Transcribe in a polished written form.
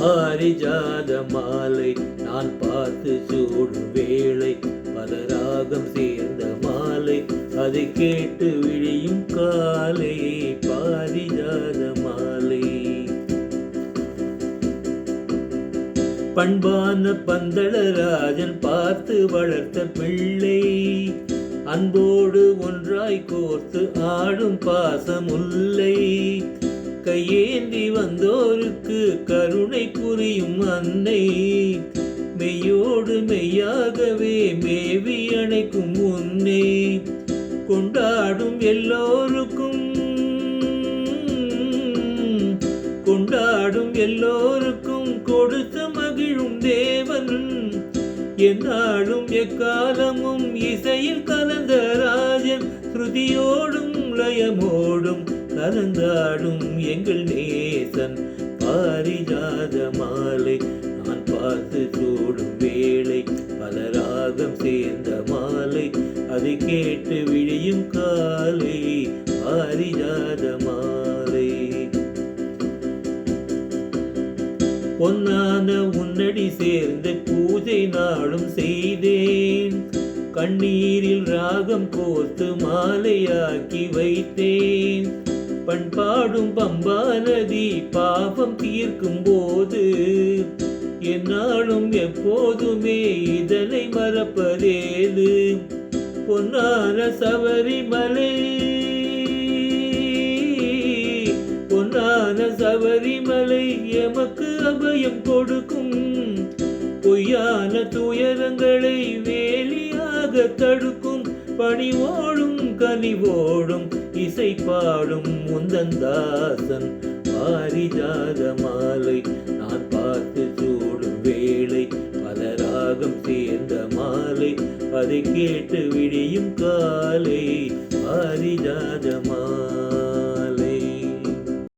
பாரிஜாத மாலை நான் பார்த்து சூடும் வேளை, பல ராகம் சேர்ந்த மாலை அதை கேட்டு விழியும் காலை, பாரிஜாத மாலை. பண்பான பந்தளராஜன் பார்த்து வளர்த்த பிள்ளை, அன்போடு ஒன்றாய் கோர்த்து ஆடும் பாசமுல்லை, கையேந்தி வந்தோருக்கு கருணை புரியும் அன்னை, மெய்யோடு மெய்யாகவே மேவி அணைக்கும் உன்னை, கொண்டாடும் எல்லோருக்கும் கொடுத்து மகிழும் தேவன், என்னாலும் எக்காலமும் இசையில் கலந்த ராஜன், ஸ்ருதியோடும் லயமோடும் கலந்தாடும் எங்கள் நேசன், பாரிஜாத மாலை நான் பார்த்து சூடும் வேளை, பல ராகம் சேர்ந்த மாலை அதை கேட்டு விழியும் காலை, பாரிஜாத மாலை. பொன்னான உன்னடி சேர்ந்து பூஜை நாளும் செய்தேன், கண்ணீரில் ராகம் கோர்த்து மாலையாக்கி வைத்தேன், பண்பாடும் பம்பா நதி பாவம் தீர்க்கும் போது, என்னாலும் எப்போதுமே இதனை மறப்பதேது, பொன்னான சபரிமலை சபரிமலை எமக்கு அபயம் கொடுக்கும், பொய்யான துயரங்களை வேலியாக தடுக்கும், பணிவோடும் கனிவோடும் இசை பாடும் முந்தன் தாசன், பாரிஜாத மாலை நான் பார்த்து சூடும் வேளை, பல ராகம் சேர்ந்த மாலை அதை கேட்டு விடியும் காலை, பாரிஜாத மாலை.